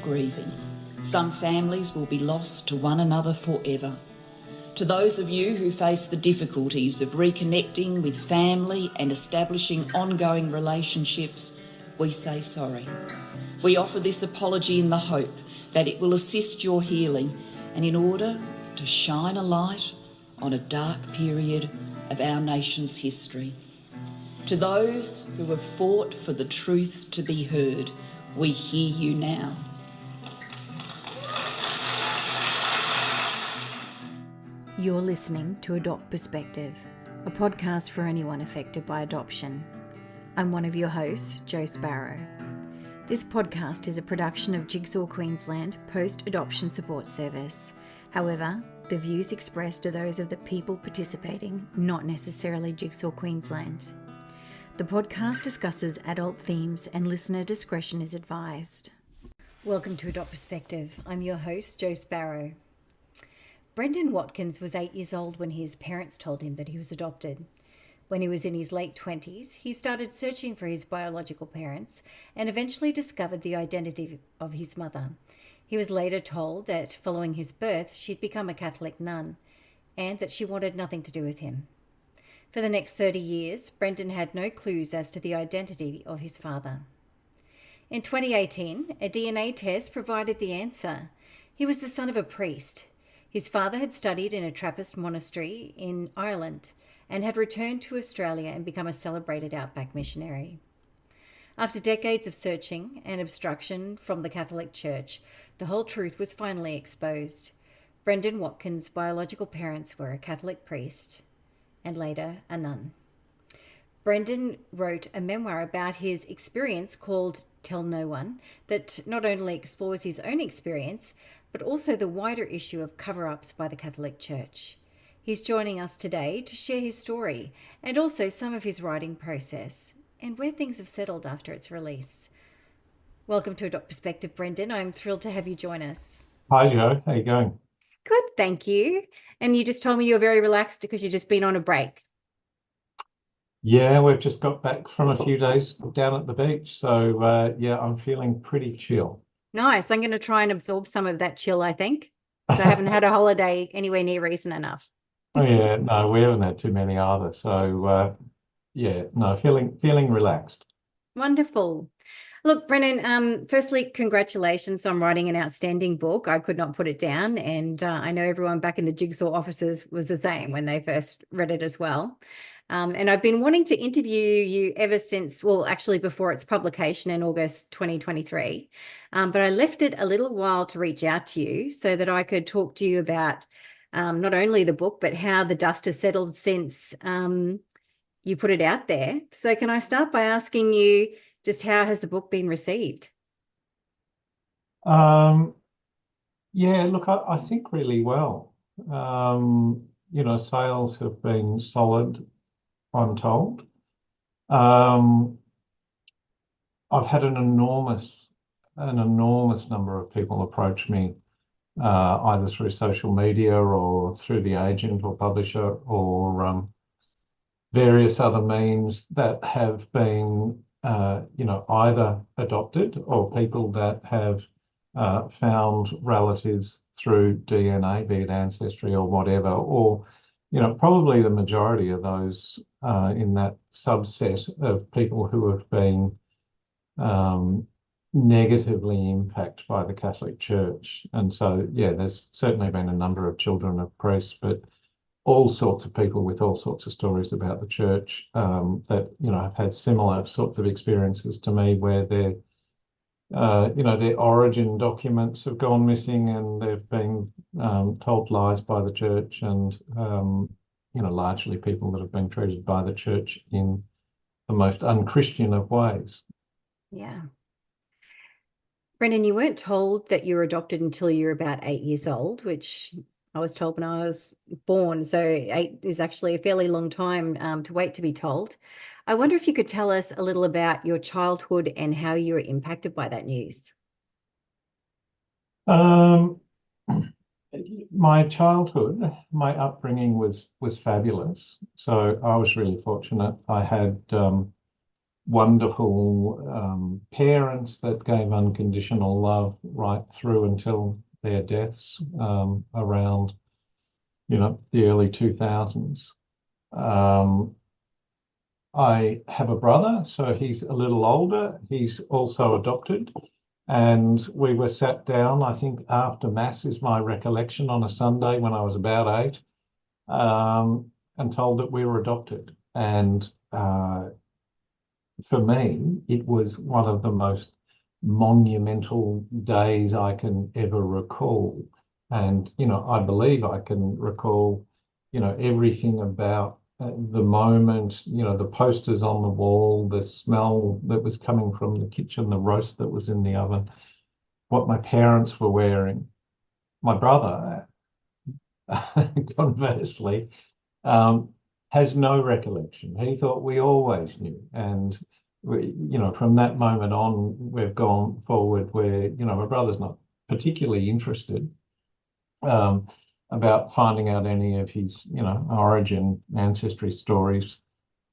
grieving. Some families will be lost to one another forever. To those of you who face the difficulties of reconnecting with family and establishing ongoing relationships, we say sorry. We offer this apology in the hope that it will assist your healing and in order to shine a light on a dark period of our nation's history. To those who have fought for the truth to be heard, we hear you now. You're listening to Adopt Perspective, a podcast for anyone affected by adoption. I'm one of your hosts, Jo Sparrow. This podcast is a production of Jigsaw Queensland Post-Adoption Support Service. However, the views expressed are those of the people participating, not necessarily Jigsaw Queensland. The podcast discusses adult themes and listener discretion is advised. Welcome to Adopt Perspective. I'm your host, Jo Sparrow. Brendan Watkins was 8 years old when his parents told him that he was adopted. When he was in his late 20s, he started searching for his biological parents and eventually discovered the identity of his mother. He was later told that following his birth, she'd become a Catholic nun and that she wanted nothing to do with him. For the next 30 years, Brendan had no clues as to the identity of his father. In 2018, a DNA test provided the answer. He was the son of a priest. His father had studied in a Trappist monastery in Ireland and had returned to Australia and become a celebrated outback missionary. After decades of searching and obstruction from the Catholic Church, the whole truth was finally exposed. Brendan Watkins' biological parents were a Catholic priest and later a nun. Brendan wrote a memoir about his experience called Tell No One that not only explores his own experience, but also the wider issue of cover-ups by the Catholic Church. He's joining us today to share his story and also some of his writing process and where things have settled after its release. Welcome to Adopt Perspective, Brendan. I'm thrilled to have you join us. Hi, Jo. How you going? Good, thank you. And you just told me you're very relaxed because you've just been on a break. Yeah, we've just got back from a few days down at the beach. So, I'm feeling pretty chill. Nice. I'm going to try and absorb some of that chill, I think, because I haven't had a holiday anywhere near recent enough. Oh, yeah, no, we haven't had too many either. So, feeling relaxed. Wonderful. Look, Brennan, firstly, congratulations on writing an outstanding book. I could not put it down. And I know everyone back in the Jigsaw offices was the same when they first read it as well. And I've been wanting to interview you ever since, well, actually before its publication in August 2023. But I left it a little while to reach out to you so that I could talk to you about not only the book, but how the dust has settled since you put it out there. So can I start by asking you just how has the book been received? Yeah, look, I think really well. Sales have been solid, I'm told. I've had an enormous number of people approach me, either through social media or through the agent or publisher or various other means that have been, either adopted or people that have found relatives through DNA, be it ancestry or whatever, or probably the majority of those in that subset of people who have been negatively impacted by the Catholic Church. And so, yeah, there's certainly been a number of children of priests, but all sorts of people with all sorts of stories about the church that, have had similar sorts of experiences to me where their origin documents have gone missing and they've been told lies by the church and, largely people that have been treated by the church in the most unchristian of ways. Yeah. Brendan, you weren't told that you were adopted until you were about 8 years old, which I was told when I was born. So 8 is actually a fairly long time to wait to be told. I wonder if you could tell us a little about your childhood and how you were impacted by that news. My childhood, my upbringing was fabulous. So I was really fortunate. I had wonderful parents that gave unconditional love right through until their deaths around, the early 2000s. I have a brother, so he's a little older. He's also adopted. And we were sat down, I think after Mass is my recollection, on a Sunday when I was about 8, and told that we were adopted. And for me, it was one of the most monumental days I can ever recall. And, I believe I can recall, everything about the moment, the posters on the wall, the smell that was coming from the kitchen, the roast that was in the oven, what my parents were wearing. My brother, conversely, has no recollection. He thought we always knew. And, from that moment on, we've gone forward where, my brother's not particularly interested about finding out any of his, origin, ancestry stories.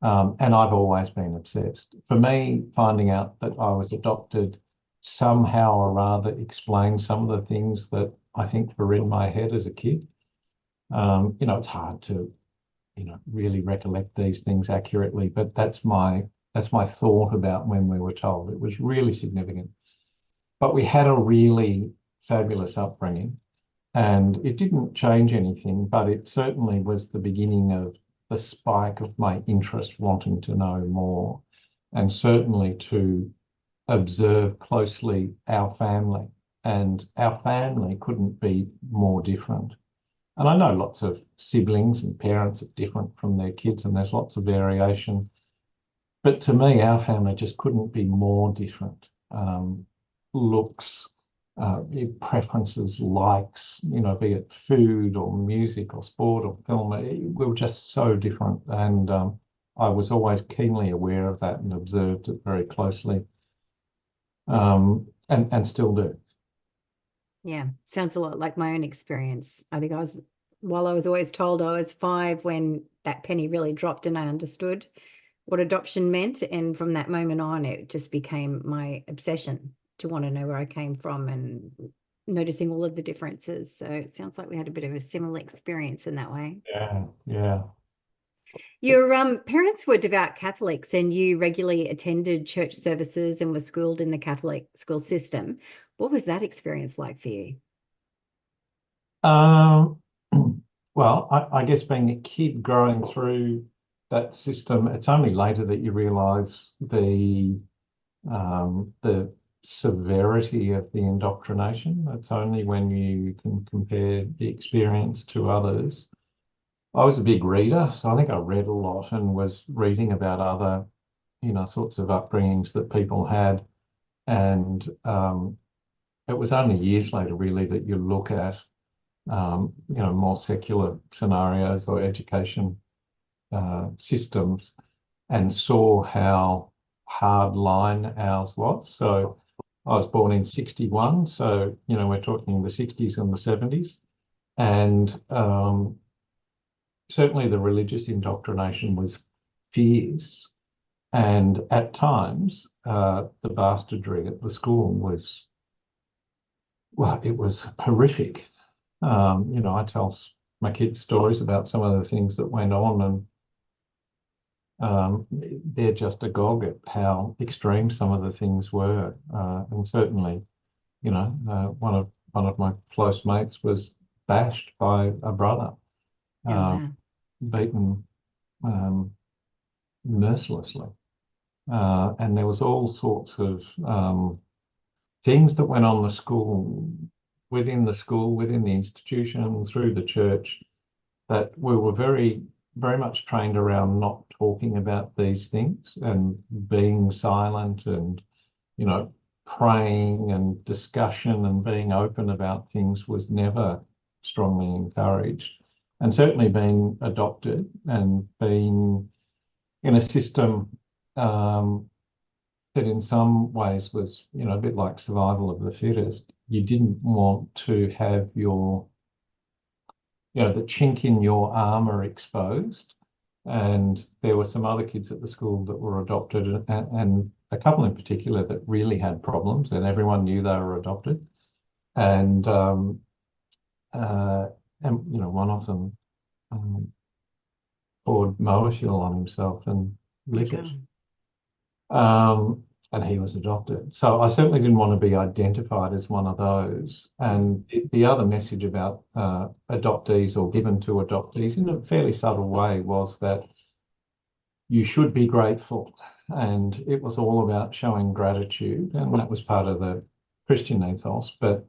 And I've always been obsessed. For me, finding out that I was adopted somehow or rather explained some of the things that I think were in my head as a kid. It's hard to, really recollect these things accurately, but that's my thought about when we were told. It was really significant. But we had a really fabulous upbringing, and it didn't change anything, but it certainly was the beginning of the spike of my interest wanting to know more, and certainly to observe closely our family. And our family couldn't be more different. And I know lots of siblings and parents are different from their kids, and there's lots of variation. But to me, our family just couldn't be more different. Looks, preferences, likes, be it food or music or sport or film, we were just so different. And I was always keenly aware of that and observed it very closely, and still do. Yeah, sounds a lot like my own experience. I think while I was always told I was 5 when that penny really dropped and I understood what adoption meant. And from that moment on, it just became my obsession to want to know where I came from and noticing all of the differences. So it sounds like we had a bit of a similar experience in that way. Yeah, yeah. Your parents were devout Catholics and you regularly attended church services and were schooled in the Catholic school system. What was that experience like for you? Um, well, I guess being a kid growing through that system, it's only later that you realise the severity of the indoctrination. It's only when you can compare the experience to others. I was a big reader, so I think I read a lot and was reading about other, sorts of upbringings that people had. And it was only years later, really, that you look at, more secular scenarios or education systems and saw how hard line ours was. So I was born in 61, so, we're talking the 60s and the 70s. And certainly the religious indoctrination was fierce. And at times, the bastardry at the school was, well, it was horrific. I tell my kids stories about some of the things that went on, and they're just agog at how extreme some of the things were. And certainly, one of my close mates was bashed by a brother, Oh, wow. beaten mercilessly. And there was all sorts of things that went on within the school, within the institution, through the church, that we were very, very much trained around not talking about these things and being silent and, praying and discussion and being open about things was never strongly encouraged. And certainly being adopted and being in a system that in some ways was, a bit like survival of the fittest. You didn't want to have the chink in your armor exposed. And there were some other kids at the school that were adopted, and a couple in particular that really had problems, and everyone knew they were adopted. And uh, one of them poured Moachiel on himself and lit it. And he was adopted. So I certainly didn't want to be identified as one of those. And the other message about adoptees, or given to adoptees in a fairly subtle way, was that you should be grateful. And it was all about showing gratitude. And that was part of the Christian ethos. But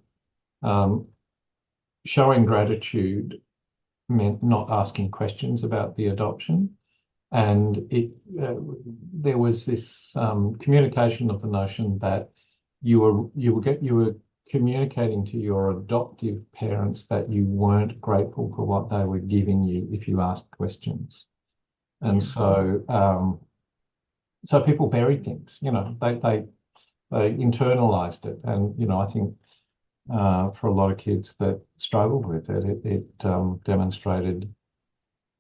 showing gratitude meant not asking questions about the adoption. And there was this communication of the notion that you were communicating to your adoptive parents that you weren't grateful for what they were giving you if you asked questions. And so people buried things, they internalized it. And, I think for a lot of kids that struggled with it demonstrated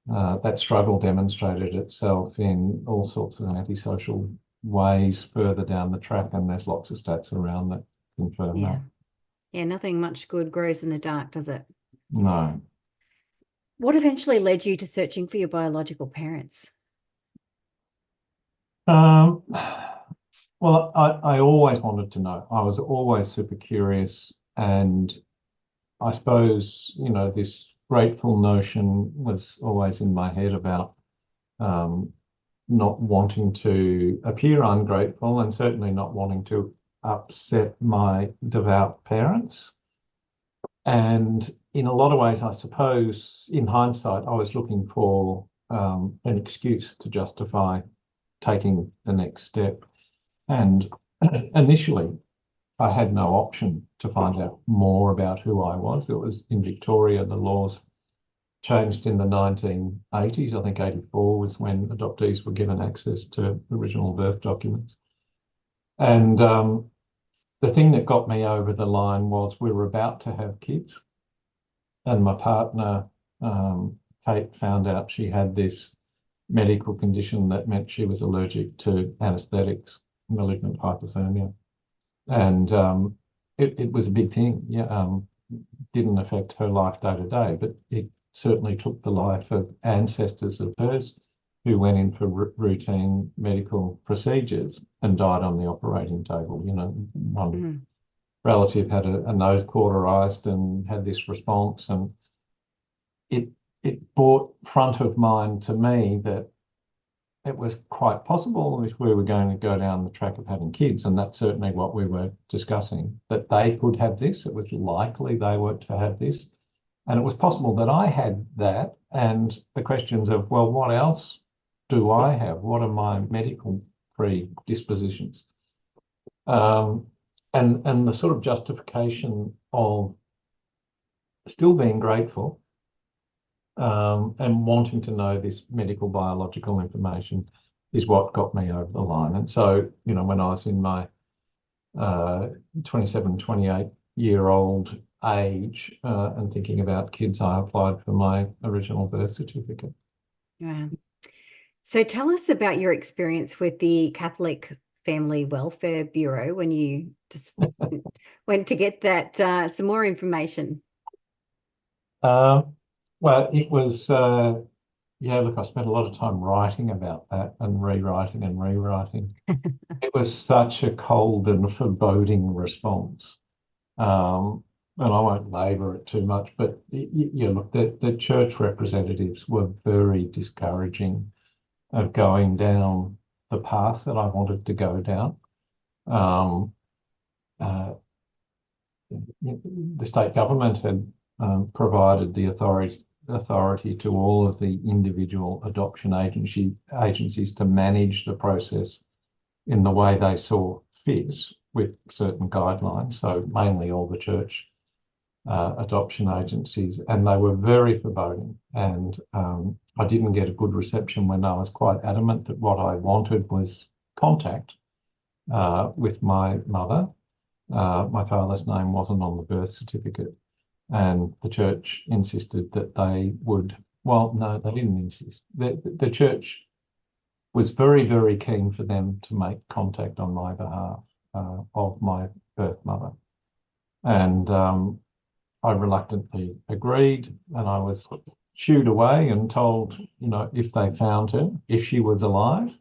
that struggle demonstrated itself in all sorts of antisocial ways further down the track, and there's lots of stats around that confirm that. Yeah, nothing much good grows in the dark, does it? No. What eventually led you to searching for your biological parents? Well, I always wanted to know. I was always super curious, and I suppose, this grateful notion was always in my head about not wanting to appear ungrateful, and certainly not wanting to upset my devout parents. And in a lot of ways, I suppose, in hindsight, I was looking for an excuse to justify taking the next step. And initially, I had no option to find out more about who I was. It was in Victoria, the laws changed in the 1980s. I think 84 was when adoptees were given access to original birth documents. And the thing that got me over the line was we were about to have kids, and my partner, Kate, found out she had this medical condition that meant she was allergic to anaesthetics, malignant hypothermia. And it was a big thing. Didn't affect her life day to day, but it certainly took the life of ancestors of hers who went in for routine medical procedures and died on the operating table. One relative had a nose cauterized and had this response, and it brought front of mind to me that it was quite possible if we were going to go down the track of having kids, and that's certainly what we were discussing, that they could have this. It was likely they were to have this. And it was possible that I had that. And the questions of, well, what else do I have? What are my medical predispositions? And the sort of justification of still being grateful and wanting to know this medical biological information is what got me over the line. And so, when I was in my 27, 28-year-old age and thinking about kids, I applied for my original birth certificate. Yeah. So tell us about your experience with the Catholic Family Welfare Bureau when you just went to get that some more information. Well, it was, look, I spent a lot of time writing about that and rewriting and rewriting. It was such a cold and foreboding response. And I won't labour it too much, but look, the church representatives were very discouraging of going down the path that I wanted to go down. The state government had provided the authority to all of the individual adoption agencies to manage the process in the way they saw fit with certain guidelines. So mainly all the church adoption agencies, and they were very foreboding. And I didn't get a good reception when I was quite adamant that what I wanted was contact with my mother. My father's name wasn't on the birth certificate, and the church insisted that they would well, no, they didn't insist. The church was very, very keen for them to make contact on my behalf of my birth mother. And I reluctantly agreed, and I was shooed away and told, if they found her, if she was alive,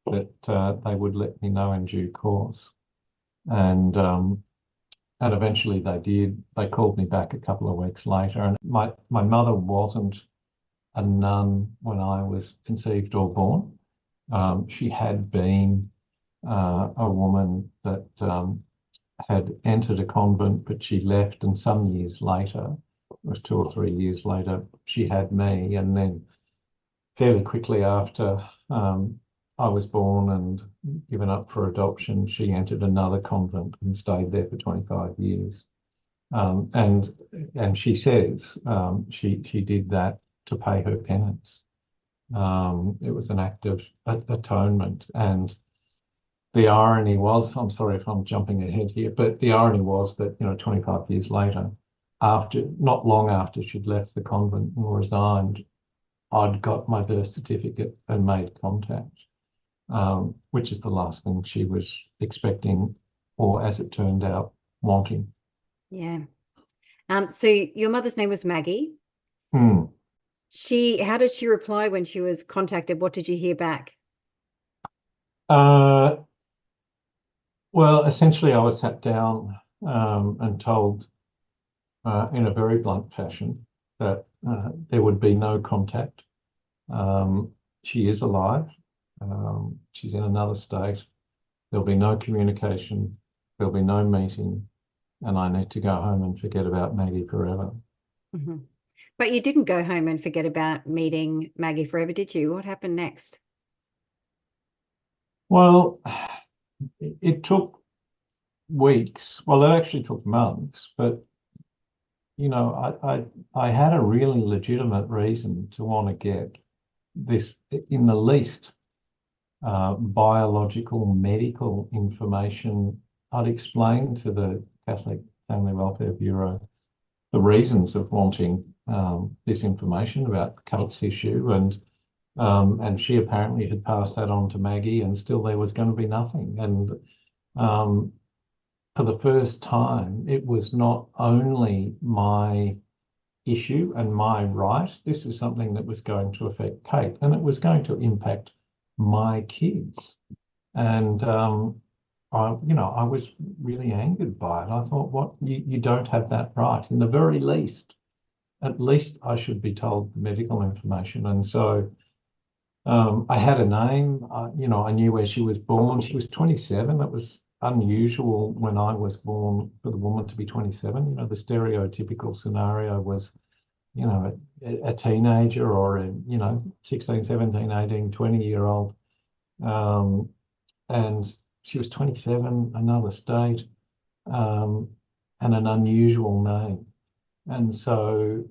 that they would let me know in due course. And eventually they did. They called me back a couple of weeks later, and my mother wasn't a nun when I was conceived or born. She had been a woman that had entered a convent, but she left, and some years later, it was 2 or 3 years later, she had me, and then fairly quickly after I was born and given up for adoption, she entered another convent and stayed there for 25 years. And she says she did that to pay her penance. It was an act of atonement. And the irony was, I'm sorry if I'm jumping ahead here, but the irony was that, 25 years later, not long after she'd left the convent and resigned, I'd got my birth certificate and made contact, which is the last thing she was expecting, or as it turned out, wanting. Yeah. So your mother's name was Maggie. Hmm. How did she reply when she was contacted? What did you hear back? Well, essentially, I was sat down and told in a very blunt fashion that there would be no contact. She is alive. She's in another state. There'll be no communication. There'll be no meeting. And I need to go home and forget about Maggie forever. Mm-hmm. But you didn't go home and forget about meeting Maggie forever, did you? What happened next? Well, it took weeks. Well, it actually took months, but I had a really legitimate reason to want to get this in the least biological, medical information. I'd explained to the Catholic Family Welfare Bureau the reasons of wanting this information about Kate's issue, and she apparently had passed that on to Maggie, and still there was going to be nothing. And for the first time, it was not only my issue and my right. This is something that was going to affect Kate, and it was going to impact my kids. And I was really angered by it. I thought, what, you don't have that right. In the very least, at least I should be told the medical information. And so I had a name. I knew where she was born. She was 27. That was unusual when I was born for the woman to be 27. The stereotypical scenario was, a teenager or a, 16, 17, 18, 20-year-old. And she was 27, another state, and an unusual name. And so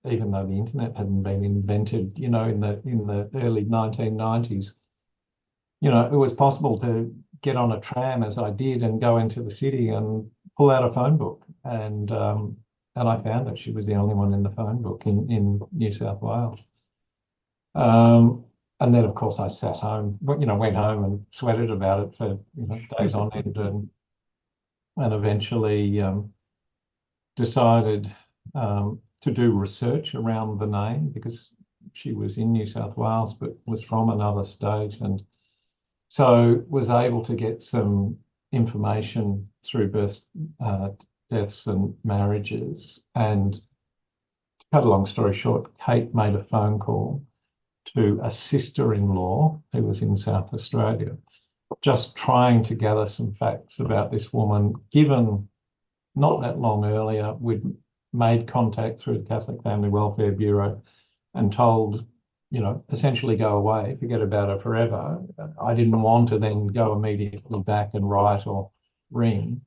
even though the internet hadn't been invented, in the early 1990s, it was possible to get on a tram, as I did, and go into the city and pull out a phone book. And I found that she was the only one in the phone book in New South Wales. And then, of course, I sat home, went home and sweated about it for days on end, and eventually decided to do research around the name, because she was in New South Wales but was from another state, and so was able to get some information through births, deaths and marriages. And to cut a long story short, Kate made a phone call to a sister-in-law who was in South Australia, just trying to gather some facts about this woman, given not that long earlier we'd made contact through the Catholic Family Welfare Bureau and told, essentially go away, forget about her forever. I didn't want to then go immediately back and write or ring.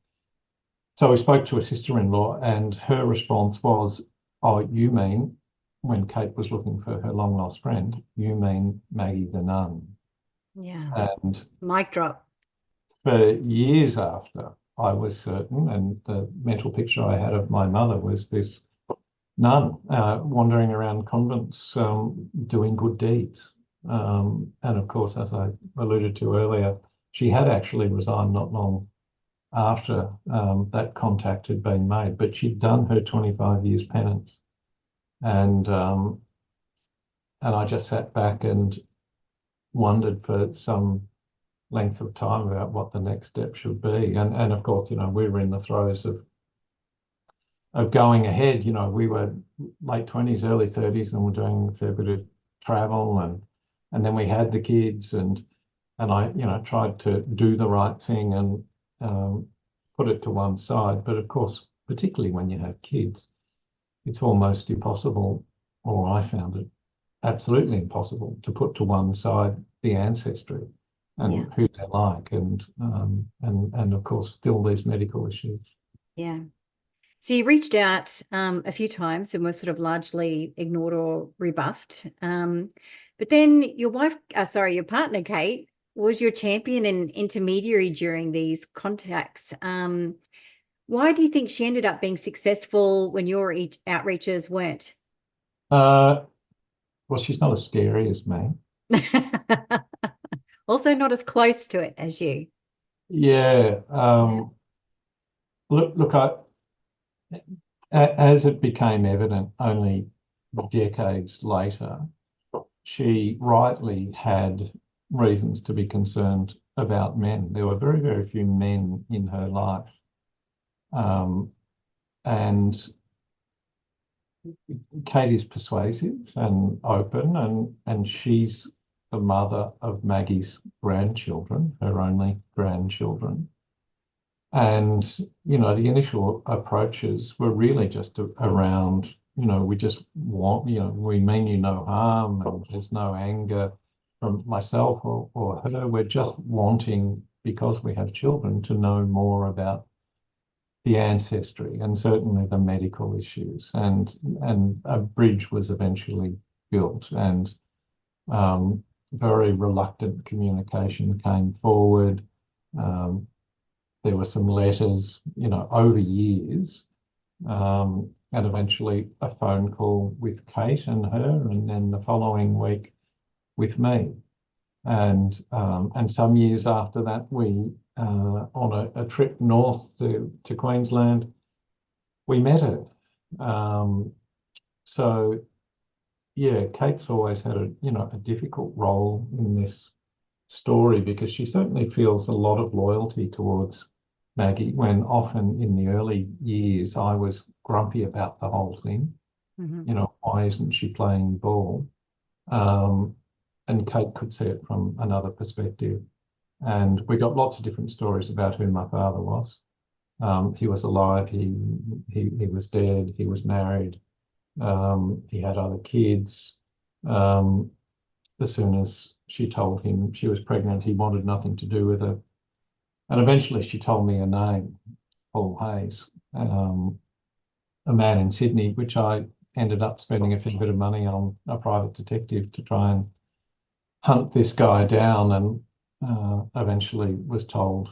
So we spoke to a sister-in-law, and her response was, "Oh, you mean," when Kate was looking for her long-lost friend, "you mean Maggie the nun." Yeah. And mic drop. for years after, I was certain, and the mental picture I had of my mother was this None. Wandering around convents, doing good deeds. And of course, as I alluded to earlier, she had actually resigned not long after that contact had been made, but she'd done her 25 years penance. And I just sat back and wondered for some length of time about what the next step should be. And of course, we were in the throes of going ahead. We were late 20s, early 30s, and we're doing a fair bit of travel, and then we had the kids, and I, tried to do the right thing and put it to one side. But of course, particularly when you have kids, it's almost impossible, or I found it absolutely impossible, to put to one side the ancestry and who they're like, and of course still these medical issues. Yeah. So you reached out a few times and were sort of largely ignored or rebuffed. But then your partner, Kate, was your champion and intermediary during these contacts. Why do you think she ended up being successful when your outreaches weren't? Well, she's not as scary as me. Also not as close to it as you. Yeah. Look, as it became evident only decades later, she rightly had reasons to be concerned about men. There were very, very few men in her life. And Kate is persuasive and open, and she's the mother of Maggie's grandchildren, her only grandchildren. And, the initial approaches were really just around, we just want, we mean you no harm, and there's no anger from myself or her. We're just wanting, because we have children, to know more about the ancestry and certainly the medical issues. And a bridge was eventually built, and very reluctant communication came forward. There were some letters, over years, and eventually a phone call with Kate and her, and then the following week with me. And some years after that, we, on a trip north to Queensland, we met her. So yeah, Kate's always had a difficult role in this story, because she certainly feels a lot of loyalty towards Maggie, when often in the early years I was grumpy about the whole thing. Mm-hmm. Why isn't she playing ball? And Kate could see it from another perspective. And we got lots of different stories about who my father was. He was alive, he was dead, he was married, he had other kids. As soon as she told him she was pregnant, he wanted nothing to do with her. And eventually she told me her name, Paul Hayes, a man in Sydney, which I ended up spending a fair bit of money on a private detective to try and hunt this guy down, and eventually was told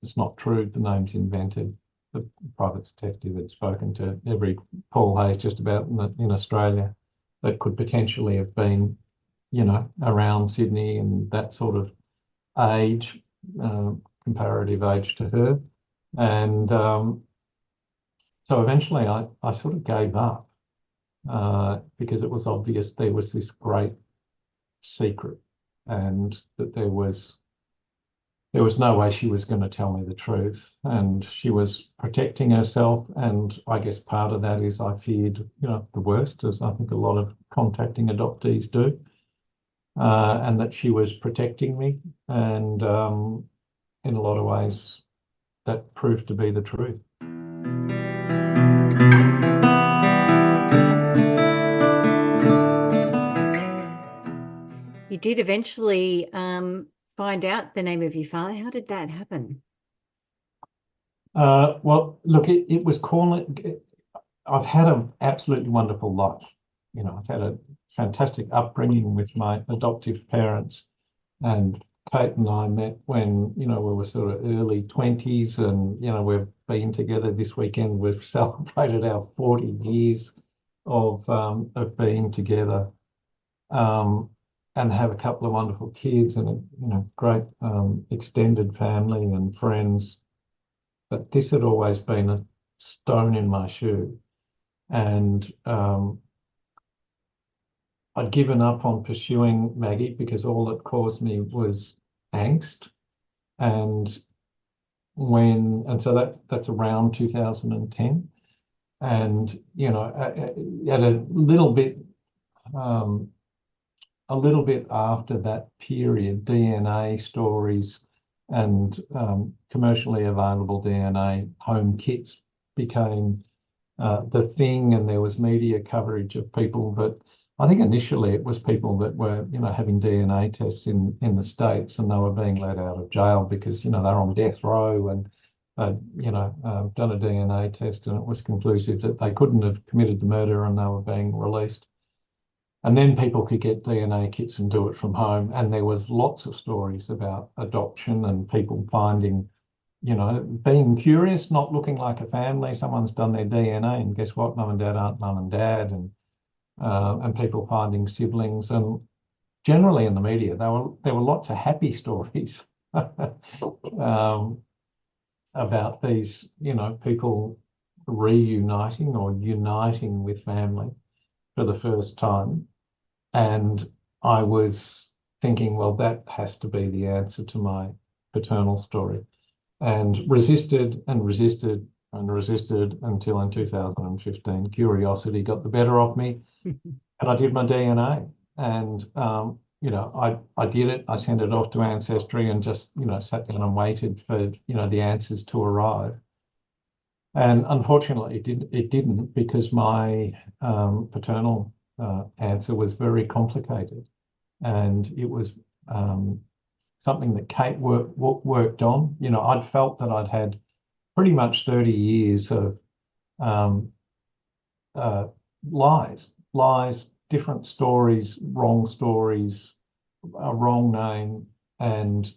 it's not true, the name's invented. The private detective had spoken to every Paul Hayes just about in Australia that could potentially have been, around Sydney and that sort of age, comparative age to her. And so eventually I sort of gave up, because it was obvious there was this great secret, and that there was no way she was going to tell me the truth, and she was protecting herself. And I guess part of that is I feared, the worst, as I think a lot of contacting adoptees do, and that she was protecting me. And in a lot of ways, that proved to be the truth. You did eventually find out the name of your father. How did that happen? Well, look, it was calling. I've had an absolutely wonderful life. I've had a fantastic upbringing with my adoptive parents, and Kate and I met when, we were sort of early 20s, and, we've been together this weekend. We've celebrated our 40 years of being together, and have a couple of wonderful kids and a great extended family and friends. But this had always been a stone in my shoe, and I'd given up on pursuing Maggie because all it caused me was angst. And so that's around 2010, and at a little bit after that period, DNA stories and commercially available DNA home kits became the thing, and there was media coverage of people. But I think initially it was people that were, having DNA tests in the States, and they were being let out of jail because, they're on death row and, done a DNA test, and it was conclusive that they couldn't have committed the murder, and they were being released. And then people could get DNA kits and do it from home. And there was lots of stories about adoption and people finding, being curious, not looking like a family. Someone's done their DNA, and guess what? Mum and dad aren't mum and dad, and people finding siblings. And generally in the media, there were lots of happy stories about these, people reuniting or uniting with family for the first time. And I was thinking, well, that has to be the answer to my paternal story, and resisted and resisted and resisted until in 2015, curiosity got the better of me, and I did my DNA. And I did it. I sent it off to Ancestry and just sat down and waited for the answers to arrive. And unfortunately, it didn't because my paternal answer was very complicated, and it was something that Kate worked on. I'd felt that I'd had pretty much 30 years of lies, different stories, a wrong name, and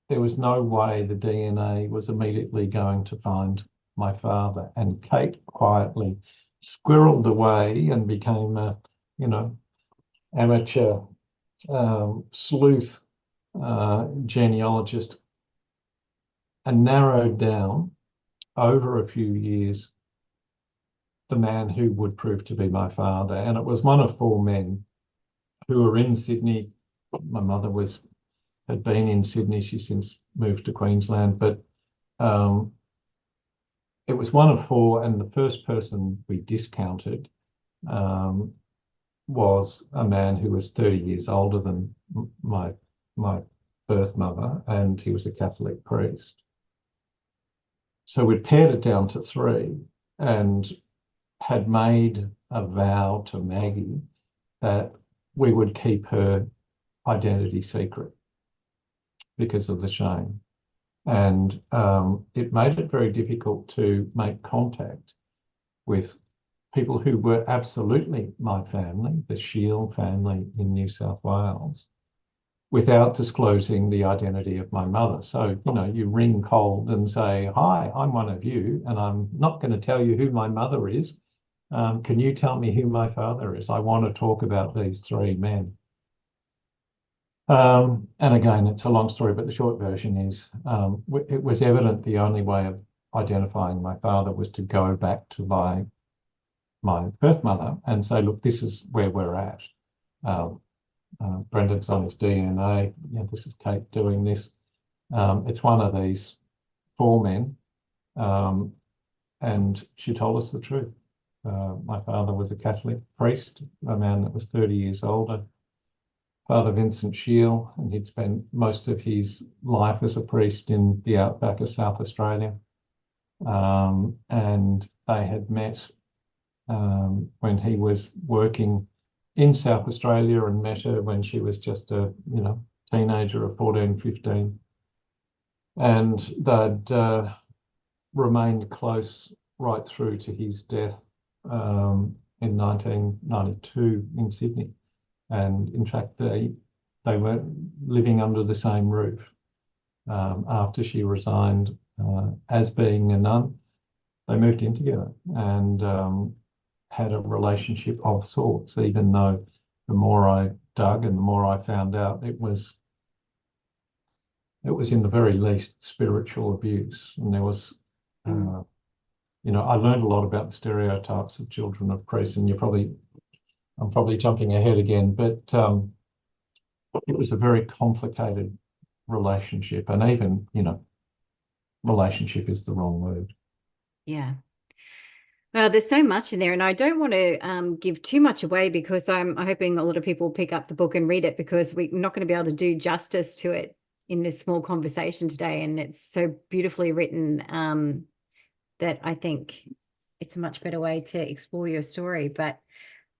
there was no way the DNA was immediately going to find my father. And Kate quietly squirreled away and became a, amateur sleuth genealogist, and narrowed down over a few years the man who would prove to be my father. And it was one of four men who were in Sydney. My mother had been in Sydney. She's since moved to Queensland, but it was one of four, and the first person we discounted was a man who was 30 years older than my birth mother, and he was a Catholic priest. So we'd pared it down to three and had made a vow to Maggie that we would keep her identity secret because of the shame. And it made it very difficult to make contact with people who were absolutely my family, the Shield family in New South Wales, without disclosing the identity of my mother. So, you ring cold and say, hi, I'm one of you, and I'm not going to tell you who my mother is. Can you tell me who my father is? I want to talk about these three men. And again, it's a long story, but the short version is it was evident the only way of identifying my father was to go back to my birth mother and say, look, this is where we're at. Brendan's on his DNA. This is Kate doing this. It's one of these four men. And she told us the truth. My father was a Catholic priest, a man that was 30 years older, Father Vincent Shield, and he'd spent most of his life as a priest in the outback of South Australia. And they had met when he was working in South Australia, and met her when she was just a teenager of 14, 15. And they'd remained close right through to his death in 1992 in Sydney. And in fact, they were living under the same roof after she resigned as being a nun. They moved in together, and had a relationship of sorts, even though the more I dug and the more I found out, it was in the very least spiritual abuse. And there was, I learned a lot about the stereotypes of children of priests, and I'm probably jumping ahead again, but it was a very complicated relationship, and even, relationship is the wrong word. Yeah. Well, there's so much in there, and I don't want to give too much away because I'm hoping a lot of people pick up the book and read it, because we're not going to be able to do justice to it in this small conversation today. And it's so beautifully written that I think it's a much better way to explore your story. But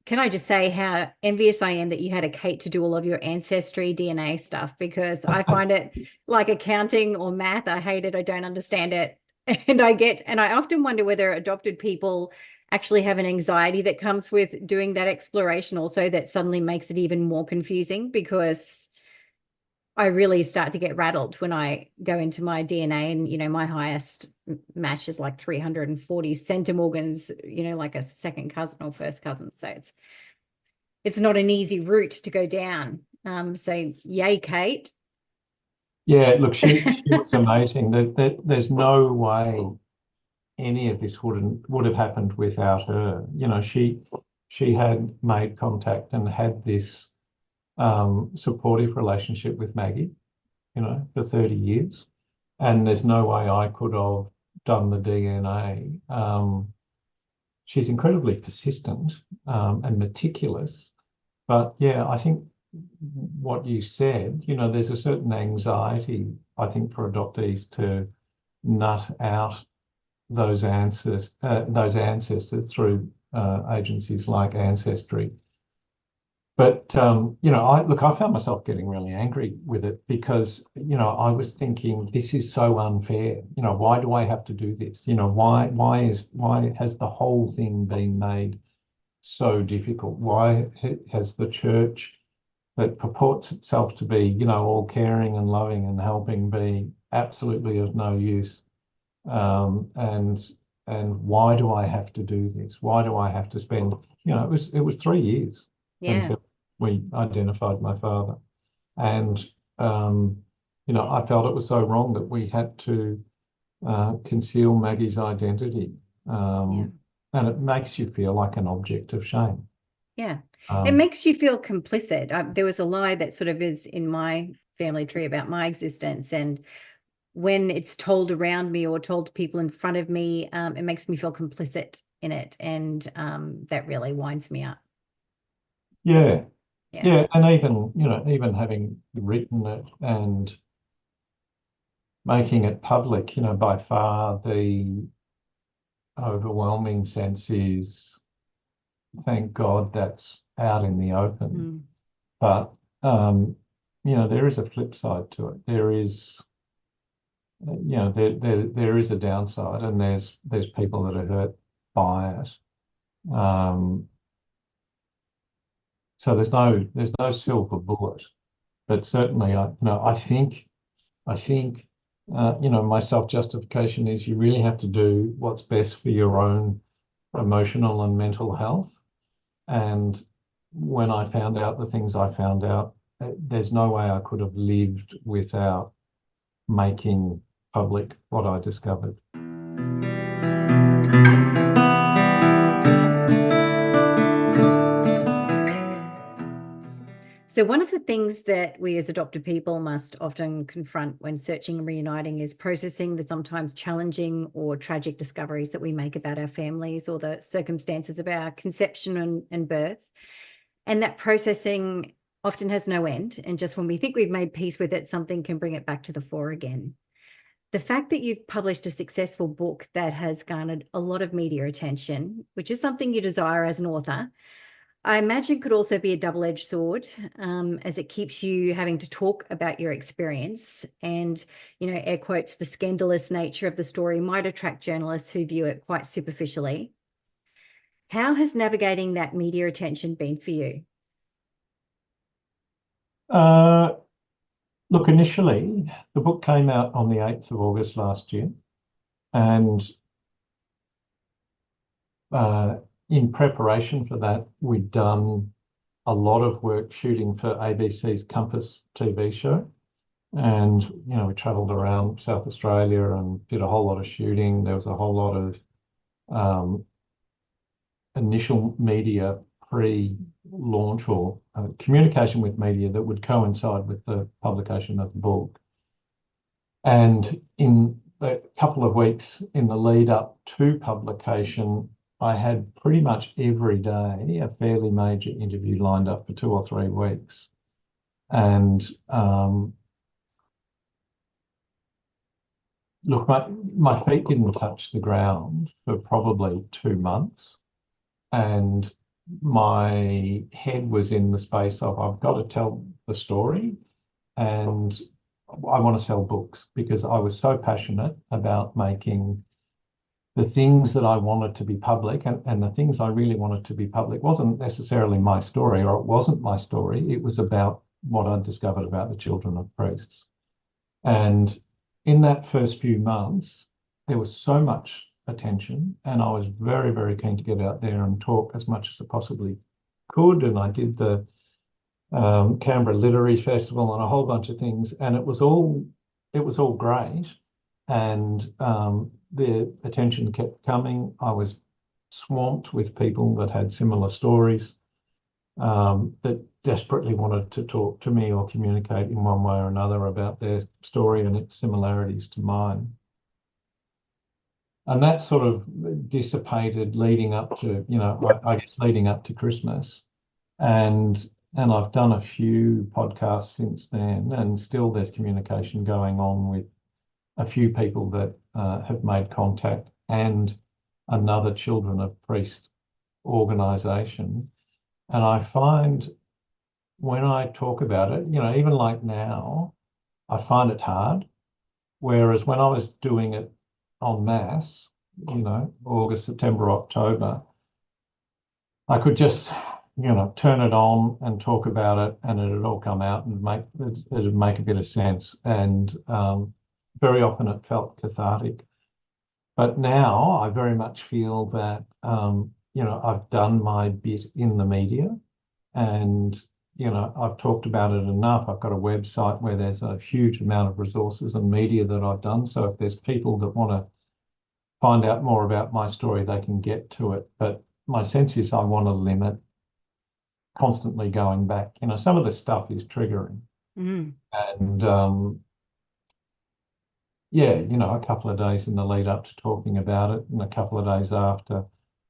can I just say how envious I am that you had a Kate to do all of your ancestry DNA stuff, because I find it like accounting or math. I hate it. I don't understand it. And I often wonder whether adopted people actually have an anxiety that comes with doing that exploration also, that suddenly makes it even more confusing, because I really start to get rattled when I go into my DNA and, my highest match is like 340 centimorgans, like a second cousin or first cousin. So it's not an easy route to go down. So yay, Kate. Yeah, look, she was amazing. There's no way any of this would have happened without her. She had made contact and had this supportive relationship with Maggie, for 30 years. And there's no way I could have done the DNA. She's incredibly persistent and meticulous. But yeah, I think what you said, there's a certain anxiety, I think, for adoptees to nut out those ancestors through agencies like Ancestry. But I found myself getting really angry with it, because I was thinking, this is so unfair. Why do I have to do this? Why has the whole thing been made so difficult? Why has the church, that purports itself to be, all caring and loving and helping, be absolutely of no use? And why do I have to do this? Why do I have to spend, it was 3 years until we identified my father. And, I felt it was so wrong that we had to conceal Maggie's identity. And it makes you feel like an object of shame. Yeah. It makes you feel complicit. There was a lie that sort of is in my family tree about my existence. And when it's told around me or told to people in front of me, it makes me feel complicit in it. And that really winds me up. Yeah. And even having written it and making it public, by far the overwhelming sense is, thank God that's out in the open. But there is a flip side to it. There is, there is a downside, and there's people that are hurt by it. So there's no silver bullet, but certainly I think my self-justification is, you really have to do what's best for your own emotional and mental health. And when I found out the things I found out, there's no way I could have lived without making public what I discovered. So one of the things that we as adopted people must often confront when searching and reuniting is processing the sometimes challenging or tragic discoveries that we make about our families or the circumstances of our conception and birth. And that processing often has no end. And just when we think we've made peace with it, something can bring it back to the fore again. The fact that you've published a successful book that has garnered a lot of media attention, which is something you desire as an author, I imagine could also be a double-edged sword, as it keeps you having to talk about your experience. And, air quotes, the scandalous nature of the story might attract journalists who view it quite superficially. How has navigating that media attention been for you? Look, initially, the book came out on the 8th of August last year. And in preparation for that, we'd done a lot of work shooting for ABC's Compass TV show. And, we travelled around South Australia and did a whole lot of shooting. There was a whole lot of initial media pre-launch or communication with media that would coincide with the publication of the book. And in a couple of weeks in the lead up to publication, I had pretty much every day a fairly major interview lined up for 2 or 3 weeks. And look, my feet didn't touch the ground for probably 2 months. And my head was in the space of, I've got to tell the story and I want to sell books, because I was so passionate about making the things that I wanted to be public, and the things I really wanted to be public wasn't necessarily my story, or it wasn't my story. It was about what I'd discovered about the children of priests. And in that first few months, there was so much attention, and I was very, very keen to get out there and talk as much as I possibly could. And I did the Canberra Literary Festival and a whole bunch of things, and it was all great. And the attention kept coming. I was swamped with people that had similar stories, that desperately wanted to talk to me or communicate in one way or another about their story and its similarities to mine. And that sort of dissipated leading up to, I guess leading up to Christmas. And I've done a few podcasts since then, and still there's communication going on with a few people that have made contact, and another Children of Priest organisation. And I find when I talk about it, even like now, I find it hard. Whereas when I was doing it en masse, August, September, October, I could just, turn it on and talk about it, and it'd all come out and it'd make a bit of sense. And very often it felt cathartic. But now I very much feel that, I've done my bit in the media, and, I've talked about it enough. I've got a website where there's a huge amount of resources and media that I've done. So if there's people that want to find out more about my story, they can get to it. But my sense is I want to limit constantly going back. Some of the stuff is triggering. And a couple of days in the lead up to talking about it, and a couple of days after,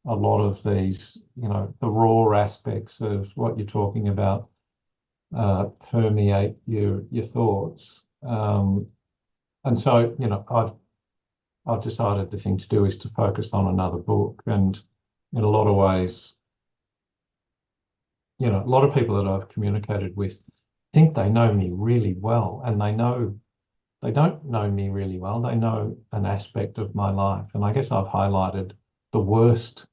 a lot of these, the raw aspects of what you're talking about permeate your thoughts. And so, I've decided the thing to do is to focus on another book. And in a lot of ways, a lot of people that I've communicated with think they know me really well, and they don't know me really well. They know an aspect of my life. And I guess I've highlighted the worst,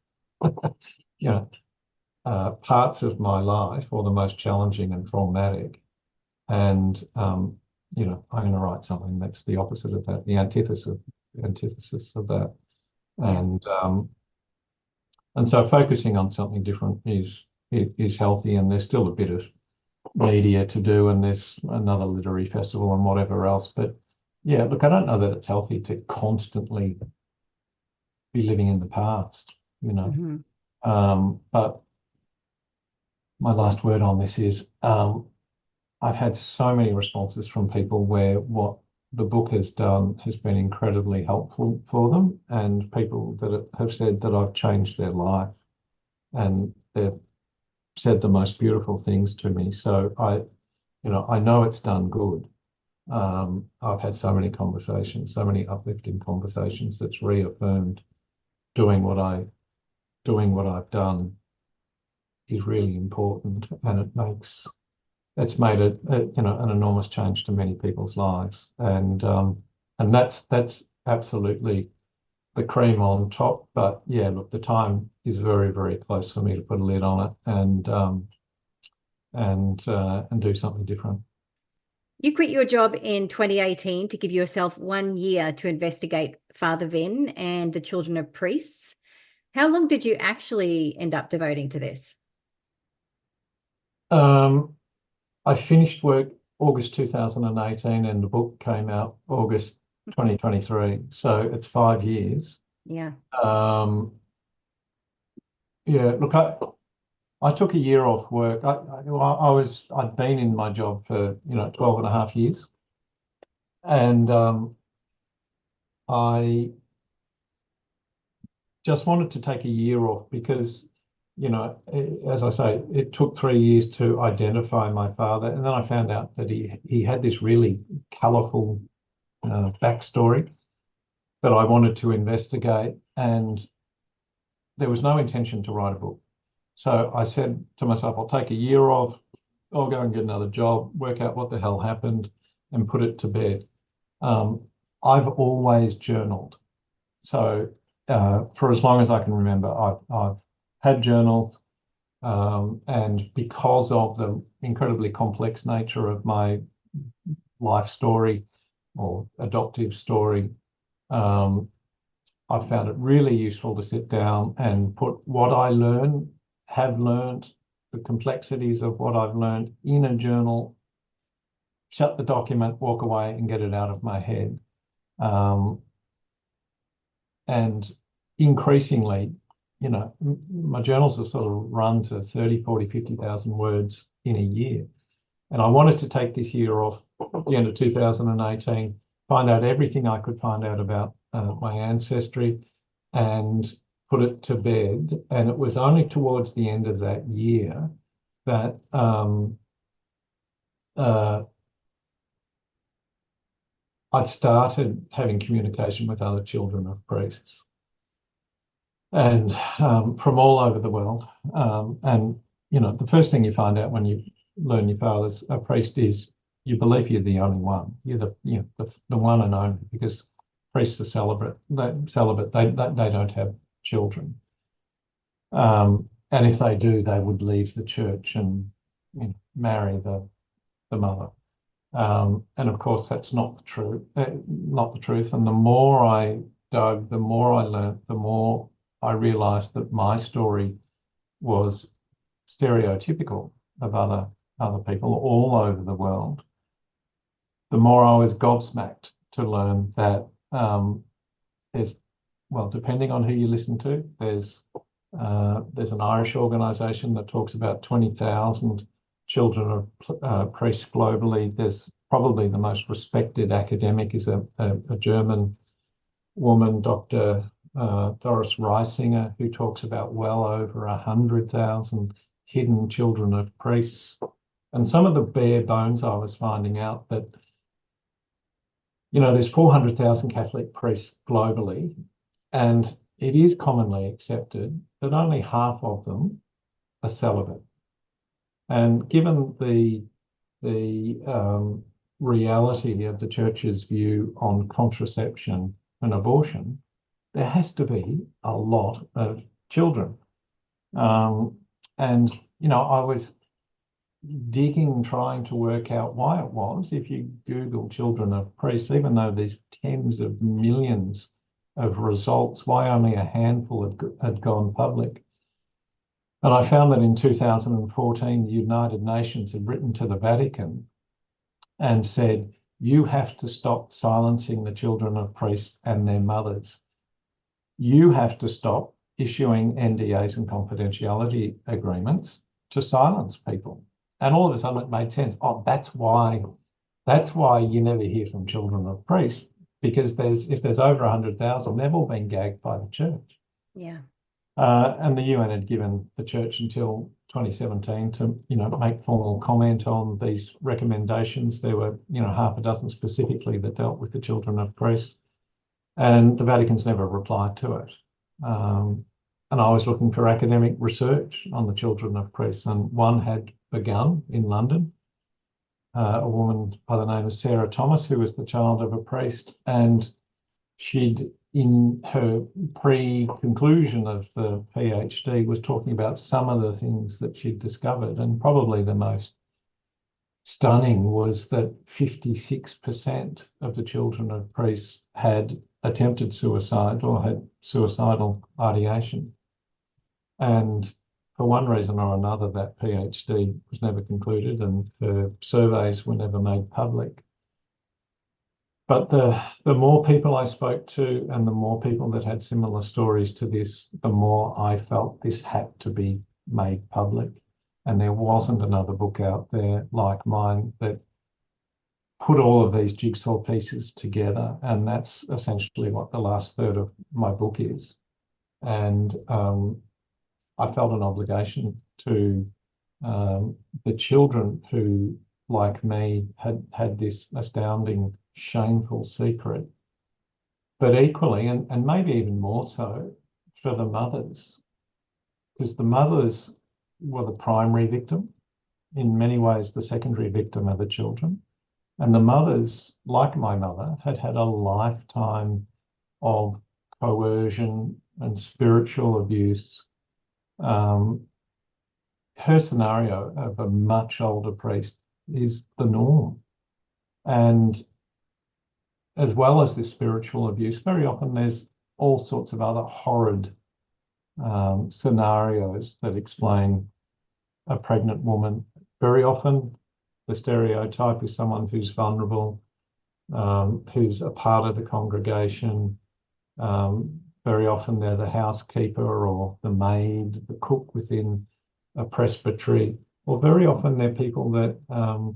parts of my life, or the most challenging and traumatic. And, I'm going to write something that's the opposite of that, the antithesis of that. And so focusing on something different is healthy, and there's still a bit of media to do, and there's another literary festival and whatever else. But yeah, look, I don't know that it's healthy to constantly be living in the past, but my last word on this is, I've had so many responses from people where what the book has done has been incredibly helpful for them, and people that have said that I've changed their life, and they've said the most beautiful things to me. So I know it's done good. I've had so many conversations, so many uplifting conversations, that's reaffirmed doing what I've done is really important, and it's made an enormous change to many people's lives, and that's absolutely the cream on top. But yeah, look, the time is very, very close for me to put a lid on it and do something different. You quit your job in 2018 to give yourself 1 year to investigate Father Venn and the Children of Priests. How long did you actually end up devoting to this? I finished work August 2018 and the book came out August 2023. So it's 5 years. Yeah. Yeah, look, I took a year off work. I'd been in my job for 12 and a half years, and I just wanted to take a year off because, as I say, it took 3 years to identify my father, and then I found out that he had this really colourful backstory that I wanted to investigate, and there was no intention to write a book. So I said to myself, I'll take a year off, I'll go and get another job, work out what the hell happened, and put it to bed. I've always journaled. So for as long as I can remember, I've had journals, and because of the incredibly complex nature of my life story or adoptive story, I found it really useful to sit down and put what I have learned, the complexities of what I've learned in a journal, shut the document, walk away and get it out of my head. And increasingly, my journals have sort of run to 30, 40, 50,000 words in a year. And I wanted to take this year off at the end of 2018, find out everything I could find out about my ancestry and put it to bed. And it was only towards the end of that year that I'd started having communication with other children of priests and from all over the world. And, the first thing you find out when you learn your father's a priest is you believe you're the only one. You're the one and only, because priests are celibate. They don't have children. And if they do, they would leave the church and marry the mother. And of course, that's not the truth. And the more I dug, the more I learned, the more I realised that my story was stereotypical of other people all over the world. The more I was gobsmacked to learn that there's, well, depending on who you listen to, there's an Irish organisation that talks about 20,000 children of priests globally. There's probably the most respected academic is a German woman, Dr. Doris Reisinger, who talks about well over 100,000 hidden children of priests. And some of the bare bones I was finding out that, there's 400,000 Catholic priests globally, and it is commonly accepted that only half of them are celibate. And given the reality of the church's view on contraception and abortion, there has to be a lot of children. And, I was digging, trying to work out why it was. If you Google children of priests, even though there's tens of millions of results, why only a handful had gone public? And I found that in 2014, the United Nations had written to the Vatican and said, you have to stop silencing the children of priests and their mothers. You have to stop issuing NDAs and confidentiality agreements to silence people. And all of a sudden it made sense. Oh, that's why you never hear from children of priests, because if there's over 100,000, they've all been gagged by the church. Yeah. And the UN had given the church until 2017 to, make formal comment on these recommendations. There were, half a dozen specifically that dealt with the children of priests, and the Vatican's never replied to it. And I was looking for academic research on the children of priests, and one had begun in London. A woman by the name of Sarah Thomas, who was the child of a priest, and she'd, in her pre-conclusion of the PhD, was talking about some of the things that she'd discovered, and probably the most stunning was that 56% of the children of priests had attempted suicide or had suicidal ideation. And for one reason or another, that PhD was never concluded and her surveys were never made public. But the more people I spoke to and the more people that had similar stories to this, the more I felt this had to be made public. And there wasn't another book out there like mine that put all of these jigsaw pieces together. And that's essentially what the last third of my book is. And I felt an obligation to the children who, like me, had this astounding, shameful secret, but equally, and maybe even more so, for the mothers, because the mothers were the primary victim. In many ways, the secondary victim are the children. And the mothers, like my mother, had had a lifetime of coercion and spiritual abuse. Her scenario of a much older priest is the norm. And as well as this spiritual abuse, very often there's all sorts of other horrid scenarios that explain a pregnant woman. Very often the stereotype is someone who's vulnerable, who's a part of the congregation. Very often they're the housekeeper or the maid, the cook within a presbytery, or very often they're people that are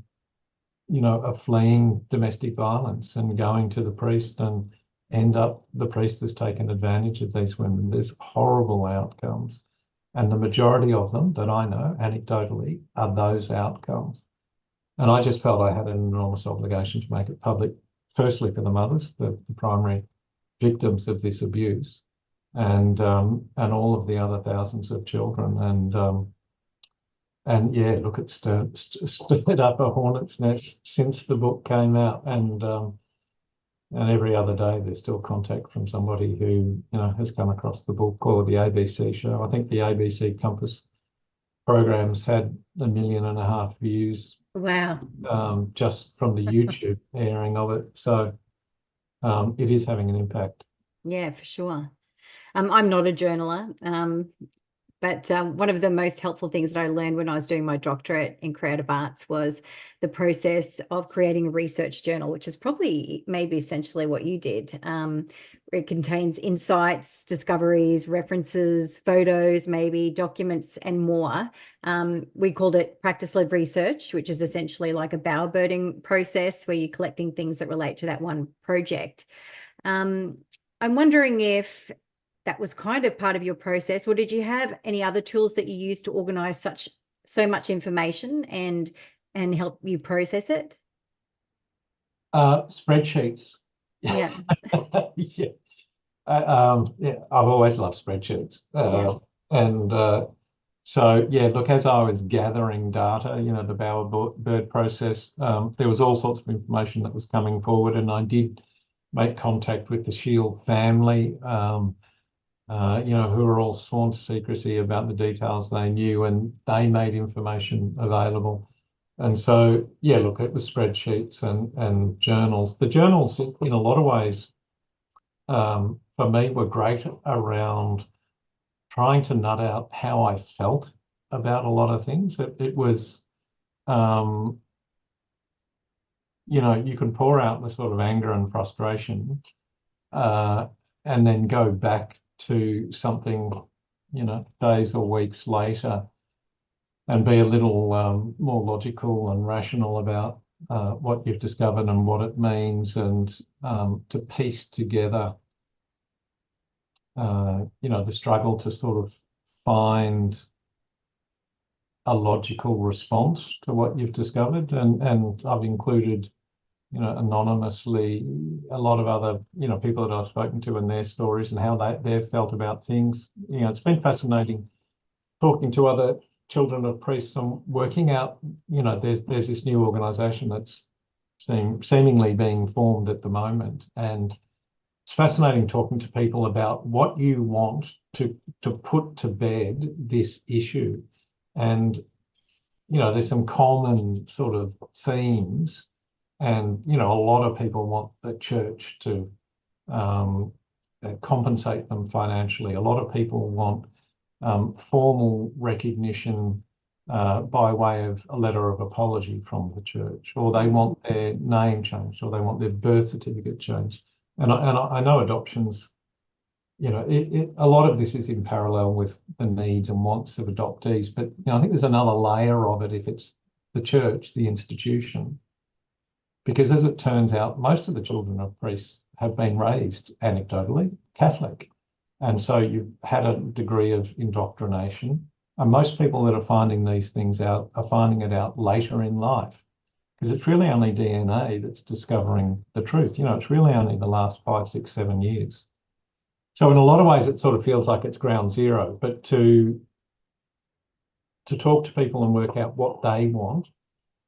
fleeing domestic violence and going to the priest and end up, the priest has taken advantage of these women. There's horrible outcomes. And the majority of them that I know, anecdotally, are those outcomes. And I just felt I had an enormous obligation to make it public, firstly for the mothers, the primary victims of this abuse, and all of the other thousands of children. And yeah, look, it's stirred up a hornet's nest since the book came out, and every other day there's still contact from somebody who has come across the book or the ABC show. I think the ABC Compass programs had 1.5 million views. Wow. Just from the YouTube airing of it. So it is having an impact. Yeah, for sure. I'm not a journaler, but one of the most helpful things that I learned when I was doing my doctorate in creative arts was the process of creating a research journal, which is probably maybe essentially what you did. It contains insights, discoveries, references, photos, maybe documents, and more. We called it practice-led research, which is essentially like a bowerbirding process where you're collecting things that relate to that one project. I'm wondering if that was kind of part of your process, or did you have any other tools that you used to organize so much information and help you process it? Spreadsheets. Yeah. Yeah. Yeah, I've always loved spreadsheets. So yeah, look, as I was gathering data, the bowerbird process, there was all sorts of information that was coming forward, and I did make contact with the Shield family, who were all sworn to secrecy about the details they knew, and they made information available. And so, yeah, look, it was spreadsheets and journals. The journals, in a lot of ways, for me, were great around trying to nut out how I felt about a lot of things. It was, you can pour out the sort of anger and frustration, and then go back to something, days or weeks later, and be a little more logical and rational about what you've discovered and what it means, and to piece together, the struggle to sort of find a logical response to what you've discovered. And I've included, anonymously, a lot of other, people that I've spoken to and their stories and how they've felt about things. It's been fascinating talking to other children of priests and working out, there's this new organisation that's seemingly being formed at the moment. And it's fascinating talking to people about what you want to put to bed this issue. And, there's some common sort of themes. And, a lot of people want the church to compensate them financially. A lot of people want formal recognition by way of a letter of apology from the church, or they want their name changed, or they want their birth certificate changed. And I know adoptions, a lot of this is in parallel with the needs and wants of adoptees, but I think there's another layer of it if it's the church, the institution, because as it turns out, most of the children of priests have been raised anecdotally Catholic. And so you've had a degree of indoctrination. And most people that are finding these things out are finding it out later in life, because it's really only DNA that's discovering the truth. It's really only the last 5, 6, 7 years. So in a lot of ways, it sort of feels like it's ground zero. But to talk to people and work out what they want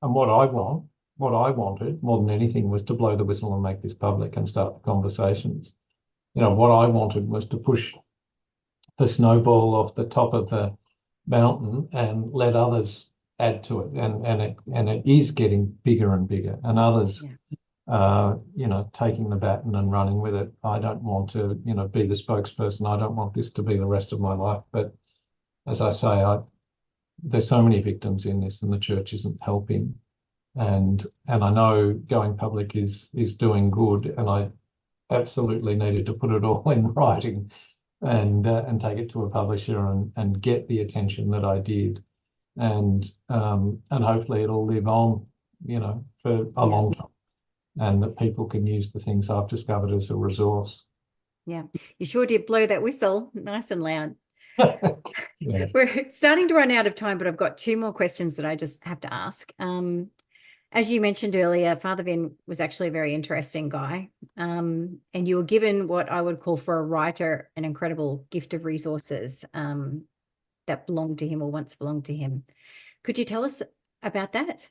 and what I wanted more than anything was to blow the whistle and make this public and start the conversations. What I wanted was to push the snowball off the top of the mountain and let others add to it. And it is getting bigger and bigger, and others, taking the baton and running with it. I don't want to, be the spokesperson. I don't want this to be the rest of my life. But as I say, there's so many victims in this, and the church isn't helping. And I know going public is doing good, and I absolutely needed to put it all in writing and take it to a publisher and get the attention that I did, and hopefully it'll live on, for a long time, and that people can use the things I've discovered as a resource. Yeah, you sure did blow that whistle nice and loud. Yeah. We're starting to run out of time, but I've got 2 more questions that I just have to ask. As you mentioned earlier, Father Vin was actually a very interesting guy, and you were given what I would call for a writer an incredible gift of resources that belonged to him or once belonged to him. Could you tell us about that?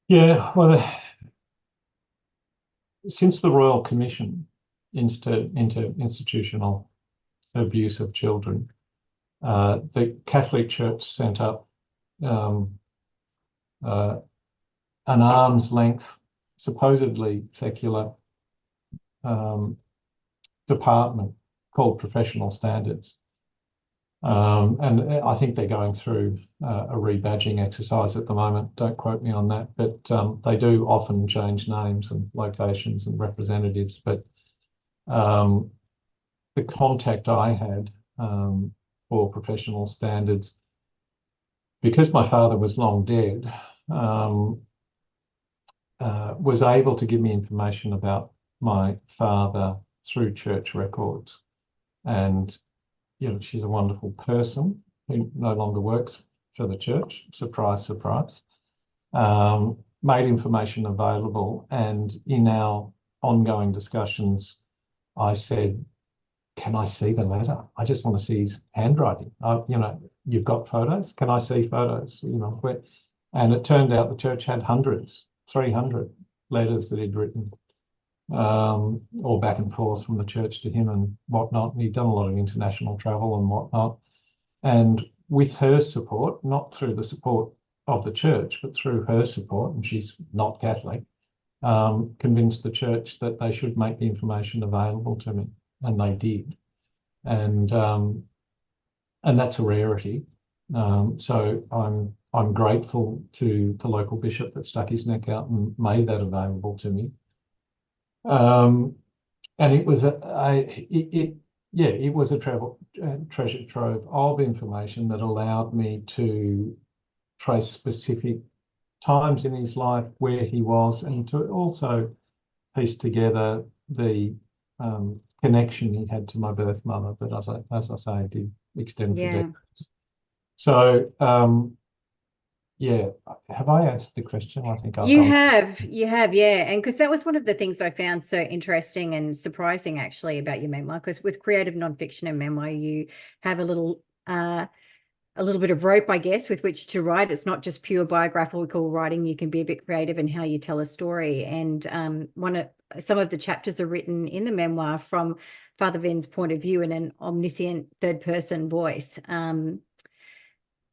Yeah, well, since the Royal Commission into institutional abuse of children, the Catholic Church sent up an arm's length, supposedly secular department called Professional Standards. And I think they're going through a rebadging exercise at the moment. Don't quote me on that, but they do often change names and locations and representatives. But the contact I had for Professional Standards, because my father was long dead, was able to give me information about my father through church records. And she's a wonderful person who no longer works for the church. Surprise, surprise. Made information available, and in our ongoing discussions, I said, "Can I see the letter? I just want to see his handwriting. You've got photos. Can I see photos? And it turned out the church had hundreds, 300 letters that he'd written, all back and forth from the church to him and whatnot. And he'd done a lot of international travel and whatnot. And with her support, not through the support of the church, but through her support, and she's not Catholic, convinced the church that they should make the information available to me, and they did. And that's a rarity. So I'm grateful to the local bishop that stuck his neck out and made that available to me. And it was it was a treasure trove of information that allowed me to trace specific times in his life where he was, and to also piece together the connection he had to my birth mother, but as I say, did extend for decades. So have I answered the question? I think you have, yeah. And because that was one of the things I found so interesting and surprising actually about your memoir, because with creative nonfiction and memoir, you have a little bit of rope, I guess, with which to write. It's not just pure biographical writing. You can be a bit creative in how you tell a story. And some of the chapters are written in the memoir from Father Vin's point of view in an omniscient third-person voice.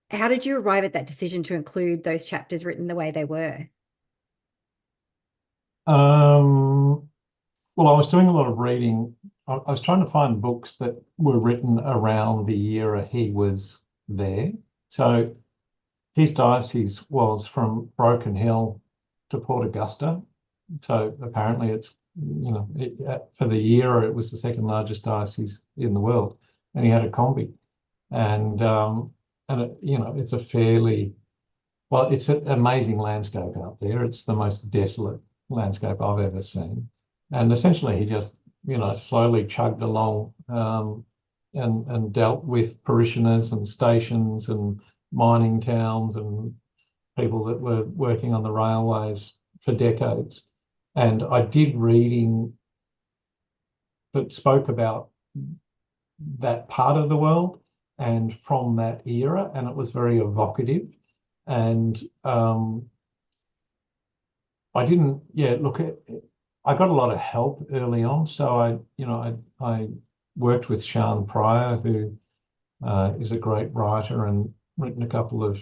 How did you arrive at that decision to include those chapters written the way they were? Well, I was doing a lot of reading I was trying to find books that were written around the era he was there. So his diocese was from Broken Hill to Port Augusta. So apparently it's, for the era, it was the second largest diocese in the world. And he had a combi. And it's a fairly, well, it's an amazing landscape out there. It's the most desolate landscape I've ever seen. And essentially he just, slowly chugged along and dealt with parishioners and stations and mining towns and people that were working on the railways for decades. And I did reading that spoke about that part of the world and from that era, and it was very evocative. And I didn't, look at, I got a lot of help early on. So I worked with Sian Pryor, who is a great writer and written a couple of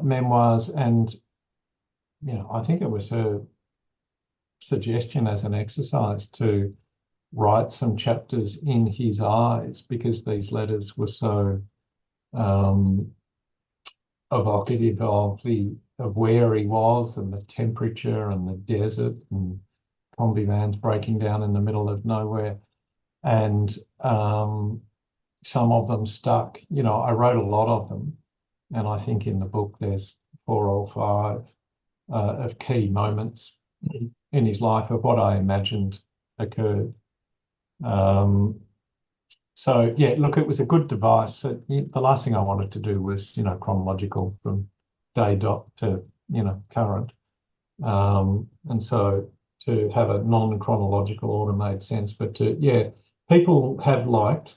memoirs. And, I think it was her suggestion as an exercise to write some chapters in his eyes, because these letters were so evocative of where he was and the temperature and the desert and combi vans breaking down in the middle of nowhere. And some of them stuck. I wrote a lot of them, and I think in the book there's 4 or 5 of key moments in his life of what I imagined occurred. So yeah, look, it was a good device. The last thing I wanted to do was, chronological from day dot to, current. And so to have a non-chronological order made sense, but people have liked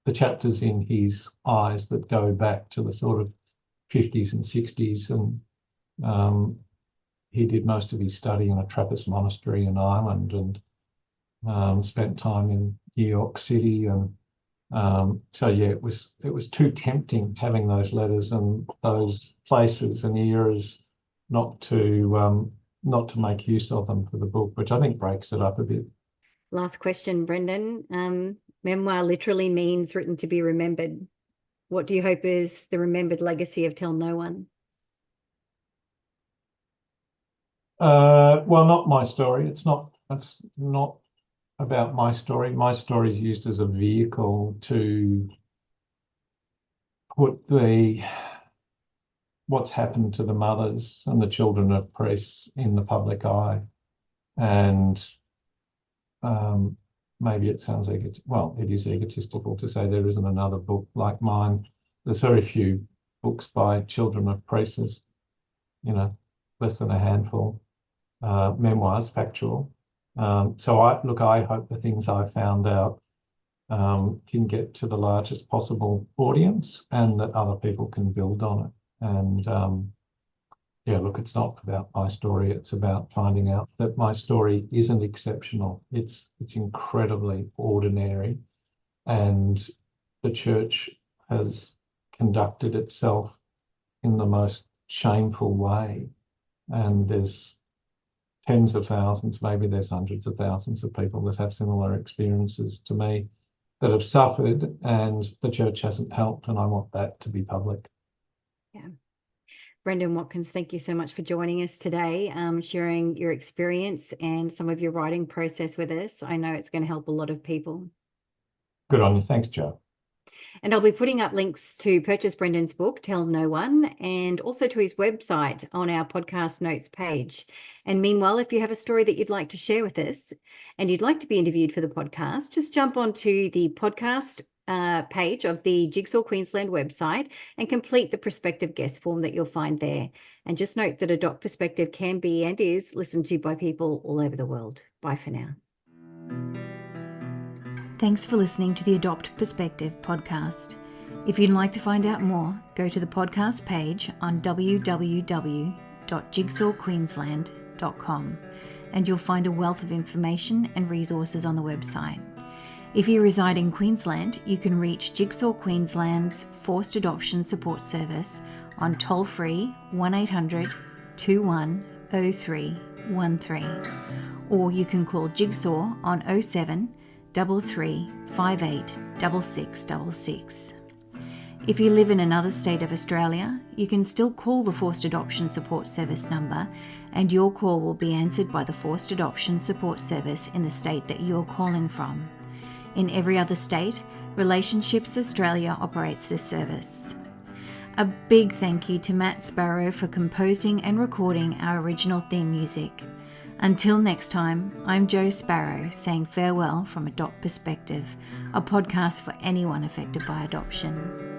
the chapters in his eyes that go back to the sort of 50s and 60s. And he did most of his study in a Trappist monastery in Ireland, and spent time in New York City. And it was too tempting having those letters and those places and eras not to make use of them for the book, which I think breaks it up a bit. Last question, Brendan. Memoir literally means written to be remembered. What do you hope is the remembered legacy of Tell No One? Well, not my story. It's not about my story. My story is used as a vehicle to put what's happened to the mothers and the children of priests in the public eye. And maybe it sounds it is egotistical to say there isn't another book like mine. There's very few books by children of priests, less than a handful. Memoirs, factual. So I hope the things I found out can get to the largest possible audience, and that other people can build on it. And look, it's not about my story. It's about finding out that my story isn't exceptional. It's incredibly ordinary, and the church has conducted itself in the most shameful way. And there's tens of thousands, maybe there's hundreds of thousands of people that have similar experiences to me that have suffered, and the church hasn't helped, and I want that to be public. Yeah. Brendan Watkins, thank you so much for joining us today, sharing your experience and some of your writing process with us. I know it's going to help a lot of people. Good on you. Thanks, Jo. And I'll be putting up links to purchase Brendan's book, Tell No One, and also to his website on our podcast notes page. And meanwhile, if you have a story that you'd like to share with us and you'd like to be interviewed for the podcast, just jump onto the podcast page of the Jigsaw Queensland website and complete the prospective guest form that you'll find there. And just note that Adopt Perspective can be and is listened to by people all over the world. Bye for now. Thanks for listening to the Adopt Perspective podcast. If you'd like to find out more, go to the podcast page on www.jigsawqueensland.com, and you'll find a wealth of information and resources on the website. If you reside in Queensland, you can reach Jigsaw Queensland's Forced Adoption Support Service on toll-free 1800 21 03 13, or you can call Jigsaw on 07 33 58 6666. If you live in another state of Australia, you can still call the Forced Adoption Support Service number, and your call will be answered by the Forced Adoption Support Service in the state that you're calling from. In every other state, Relationships Australia operates this service. A big thank you to Matt Sparrow for composing and recording our original theme music. Until next time, I'm Jo Sparrow saying farewell from Adopt Perspective, a podcast for anyone affected by adoption.